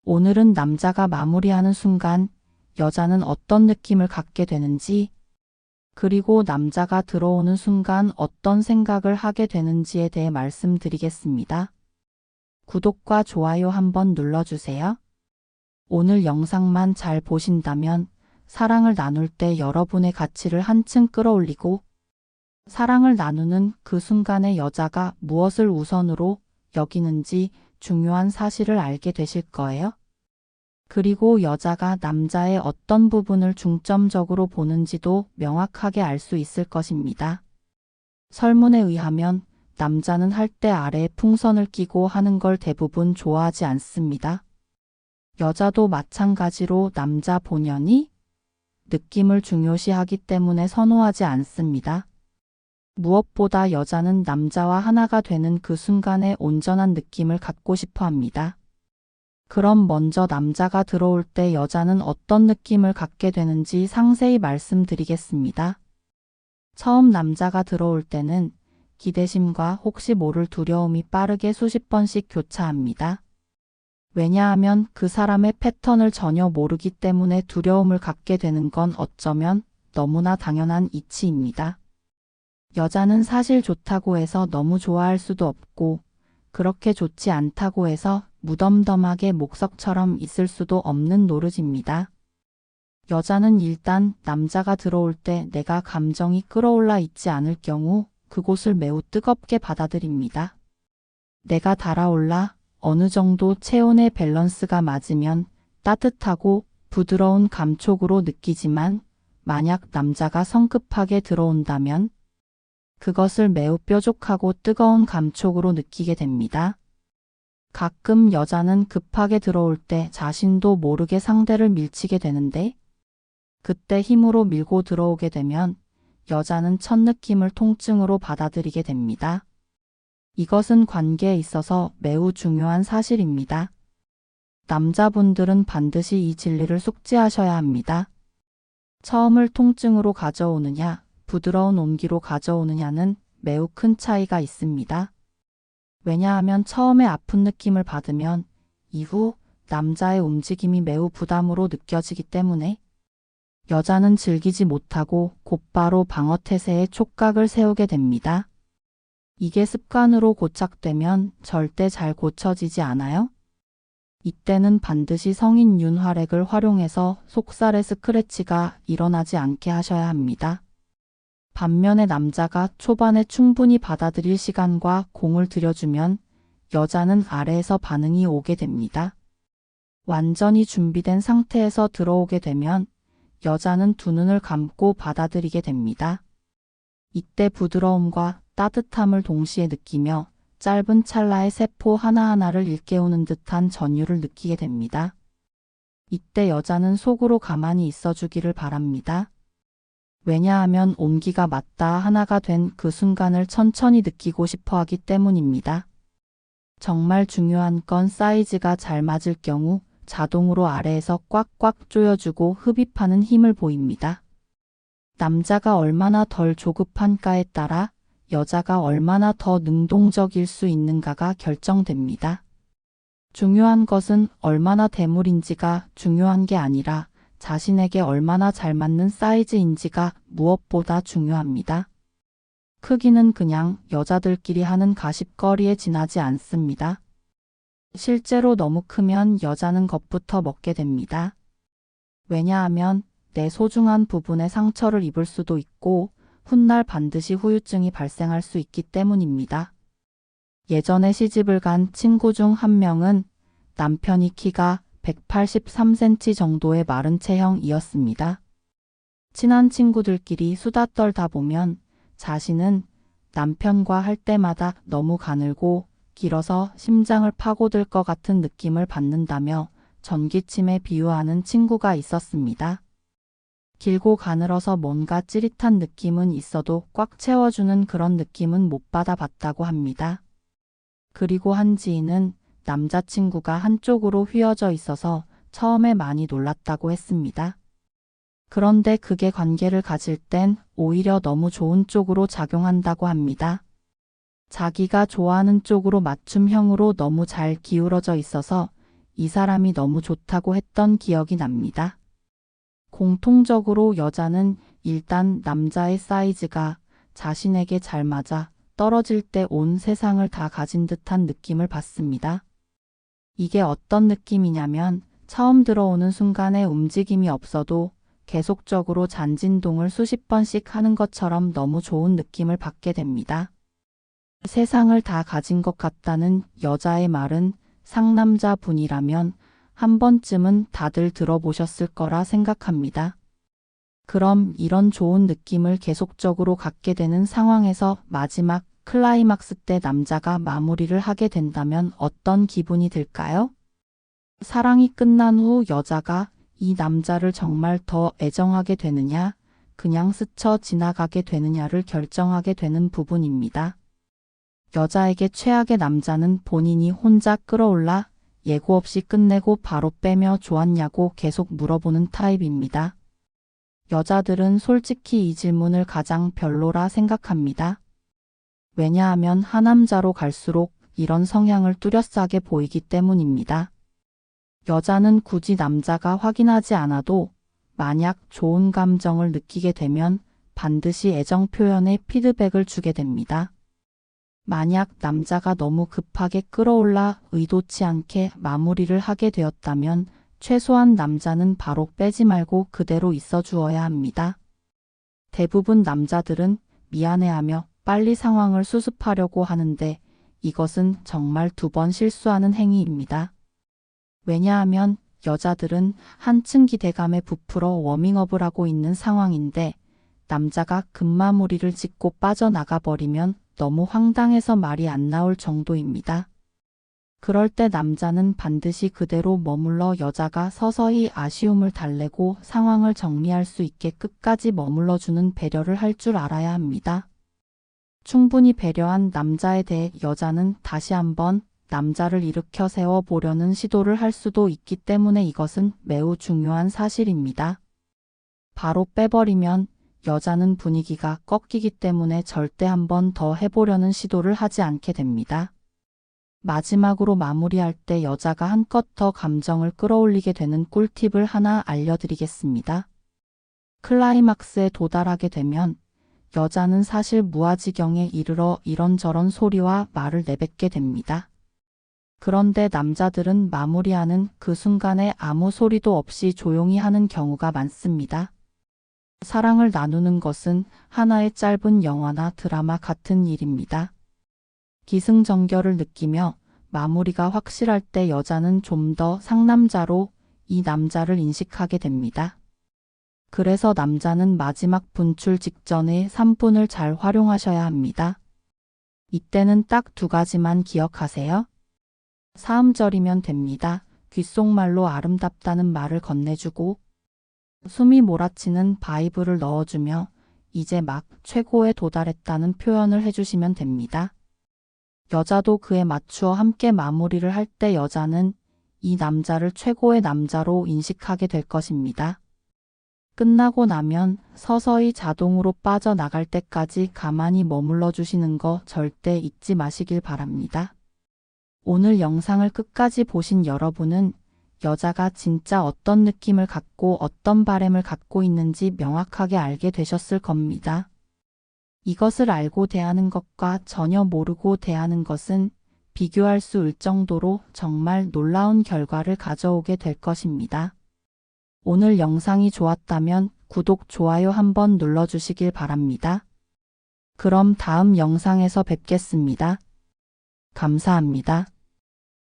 오늘은 남자가 마무리하는 순간 여자는 어떤 느낌을 갖게 되는지, 그리고 남자가 들어오는 순간 어떤 생각을 하게 되는지에 대해 말씀드리겠습니다. 구독과 좋아요 한번 눌러주세요. 오늘 영상만 잘 보신다면 사랑을 나눌 때 여러분의 가치를 한층 끌어올리고, 사랑을 나누는 그 순간에 여자가 무엇을 우선으로 여기는지 중요한 사실을 알게 되실 거예요. 그리고 여자가 남자의 어떤 부분을 중점적으로 보는지도 명확하게 알 수 있을 것입니다. 설문에 의하면 남자는 할 때 아래에 풍선을 끼고 하는 걸 대부분 좋아하지 않습니다. 여자도 마찬가지로 남자 본연이 느낌을 중요시하기 때문에 선호하지 않습니다. 무엇보다 여자는 남자와 하나가 되는 그 순간에 온전한 느낌을 갖고 싶어 합니다. 그럼 먼저 남자가 들어올 때 여자는 어떤 느낌을 갖게 되는지 상세히 말씀드리겠습니다. 처음 남자가 들어올 때는 기대심과 혹시 모를 두려움이 빠르게 수십 번씩 교차합니다. 왜냐하면 그 사람의 패턴을 전혀 모르기 때문에 두려움을 갖게 되는 건 어쩌면 너무나 당연한 이치입니다. 여자는 사실 좋다고 해서 너무 좋아할 수도 없고, 그렇게 좋지 않다고 해서 무덤덤하게 목석처럼 있을 수도 없는 노릇입니다. 여자는 일단 남자가 들어올 때 내가 감정이 끌어올라 있지 않을 경우 그곳을 매우 뜨겁게 받아들입니다. 내가 달아올라 어느 정도 체온의 밸런스가 맞으면 따뜻하고 부드러운 감촉으로 느끼지만, 만약 남자가 성급하게 들어온다면 그것을 매우 뾰족하고 뜨거운 감촉으로 느끼게 됩니다. 가끔 여자는 급하게 들어올 때 자신도 모르게 상대를 밀치게 되는데, 그때 힘으로 밀고 들어오게 되면 여자는 첫 느낌을 통증으로 받아들이게 됩니다. 이것은 관계에 있어서 매우 중요한 사실입니다. 남자분들은 반드시 이 진리를 숙지하셔야 합니다. 처음을 통증으로 가져오느냐, 부드러운 온기로 가져오느냐는 매우 큰 차이가 있습니다. 왜냐하면 처음에 아픈 느낌을 받으면 이후 남자의 움직임이 매우 부담으로 느껴지기 때문에 여자는 즐기지 못하고 곧바로 방어태세에 촉각을 세우게 됩니다. 이게 습관으로 고착되면 절대 잘 고쳐지지 않아요. 이때는 반드시 성인 윤활액을 활용해서 속살의 스크래치가 일어나지 않게 하셔야 합니다. 반면에 남자가 초반에 충분히 받아들일 시간과 공을 들여주면 여자는 아래에서 반응이 오게 됩니다. 완전히 준비된 상태에서 들어오게 되면 여자는 두 눈을 감고 받아들이게 됩니다. 이때 부드러움과 따뜻함을 동시에 느끼며 짧은 찰나의 세포 하나하나를 일깨우는 듯한 전율을 느끼게 됩니다. 이때 여자는 속으로 가만히 있어주기를 바랍니다. 왜냐하면 온기가 맞닿아 하나가 된 그 순간을 천천히 느끼고 싶어 하기 때문입니다. 정말 중요한 건 사이즈가 잘 맞을 경우 자동으로 아래에서 꽉꽉 조여주고 흡입하는 힘을 보입니다. 남자가 얼마나 덜 조급한가에 따라 여자가 얼마나 더 능동적일 수 있는가가 결정됩니다. 중요한 것은 얼마나 대물인지가 중요한 게 아니라 자신에게 얼마나 잘 맞는 사이즈인지가 무엇보다 중요합니다. 크기는 그냥 여자들끼리 하는 가십거리에 지나지 않습니다. 실제로 너무 크면 여자는 겁부터 먹게 됩니다. 왜냐하면 내 소중한 부분에 상처를 입을 수도 있고 훗날 반드시 후유증이 발생할 수 있기 때문입니다. 예전에 시집을 간 친구 중 한 명은 남편이 키가 183cm 정도의 마른 체형이었습니다. 친한 친구들끼리 수다 떨다 보면 자신은 남편과 할 때마다 너무 가늘고 길어서 심장을 파고들 것 같은 느낌을 받는다며 전기침에 비유하는 친구가 있었습니다. 길고 가늘어서 뭔가 찌릿한 느낌은 있어도 꽉 채워주는 그런 느낌은 못 받아봤다고 합니다. 그리고 한 지인은 남자친구가 한쪽으로 휘어져 있어서 처음에 많이 놀랐다고 했습니다. 그런데 그게 관계를 가질 땐 오히려 너무 좋은 쪽으로 작용한다고 합니다. 자기가 좋아하는 쪽으로 맞춤형으로 너무 잘 기울어져 있어서 이 사람이 너무 좋다고 했던 기억이 납니다. 공통적으로 여자는 일단 남자의 사이즈가 자신에게 잘 맞아 떨어질 때 온 세상을 다 가진 듯한 느낌을 받습니다. 이게 어떤 느낌이냐면 처음 들어오는 순간에 움직임이 없어도 계속적으로 잔진동을 수십 번씩 하는 것처럼 너무 좋은 느낌을 받게 됩니다. 세상을 다 가진 것 같다는 여자의 말은 상남자 분이라면 한 번쯤은 다들 들어보셨을 거라 생각합니다. 그럼 이런 좋은 느낌을 계속적으로 갖게 되는 상황에서 마지막 클라이막스 때 남자가 마무리를 하게 된다면 어떤 기분이 들까요? 사랑이 끝난 후 여자가 이 남자를 정말 더 애정하게 되느냐, 그냥 스쳐 지나가게 되느냐를 결정하게 되는 부분입니다. 여자에게 최악의 남자는 본인이 혼자 끌어올라 예고 없이 끝내고 바로 빼며 좋았냐고 계속 물어보는 타입입니다. 여자들은 솔직히 이 질문을 가장 별로라 생각합니다. 왜냐하면 하남자로 갈수록 이런 성향을 뚜렷하게 보이기 때문입니다. 여자는 굳이 남자가 확인하지 않아도 만약 좋은 감정을 느끼게 되면 반드시 애정 표현에 피드백을 주게 됩니다. 만약 남자가 너무 급하게 끌어올라 의도치 않게 마무리를 하게 되었다면 최소한 남자는 바로 빼지 말고 그대로 있어 주어야 합니다. 대부분 남자들은 미안해하며 빨리 상황을 수습하려고 하는데 이것은 정말 2번 실수하는 행위입니다. 왜냐하면 여자들은 한층 기대감에 부풀어 워밍업을 하고 있는 상황인데 남자가 급마무리를 짓고 빠져나가 버리면 너무 황당해서 말이 안 나올 정도입니다. 그럴 때 남자는 반드시 그대로 머물러 여자가 서서히 아쉬움을 달래고 상황을 정리할 수 있게 끝까지 머물러주는 배려를 할 줄 알아야 합니다. 충분히 배려한 남자에 대해 여자는 다시 한번 남자를 일으켜 세워보려는 시도를 할 수도 있기 때문에 이것은 매우 중요한 사실입니다. 바로 빼버리면 여자는 분위기가 꺾이기 때문에 절대 한 번 더 해보려는 시도를 하지 않게 됩니다. 마지막으로 마무리할 때 여자가 한껏 더 감정을 끌어올리게 되는 꿀팁을 하나 알려드리겠습니다. 클라이막스에 도달하게 되면 여자는 사실 무아지경에 이르러 이런저런 소리와 말을 내뱉게 됩니다. 그런데 남자들은 마무리하는 그 순간에 아무 소리도 없이 조용히 하는 경우가 많습니다. 사랑을 나누는 것은 하나의 짧은 영화나 드라마 같은 일입니다. 기승전결을 느끼며 마무리가 확실할 때 여자는 좀 더 상남자로 이 남자를 인식하게 됩니다. 그래서 남자는 마지막 분출 직전의 3분을 잘 활용하셔야 합니다. 이때는 딱 2가지만 기억하세요. 사음절이면 됩니다. 귓속말로 아름답다는 말을 건네주고 숨이 몰아치는 바이브를 넣어주며 이제 막 최고에 도달했다는 표현을 해주시면 됩니다. 여자도 그에 맞추어 함께 마무리를 할 때 여자는 이 남자를 최고의 남자로 인식하게 될 것입니다. 끝나고 나면 서서히 자동으로 빠져나갈 때까지 가만히 머물러 주시는 거 절대 잊지 마시길 바랍니다. 오늘 영상을 끝까지 보신 여러분은 여자가 진짜 어떤 느낌을 갖고 어떤 바램을 갖고 있는지 명확하게 알게 되셨을 겁니다. 이것을 알고 대하는 것과 전혀 모르고 대하는 것은 비교할 수 없을 정도로 정말 놀라운 결과를 가져오게 될 것입니다. 오늘 영상이 좋았다면 구독, 좋아요 한번 눌러주시길 바랍니다. 그럼 다음 영상에서 뵙겠습니다. 감사합니다.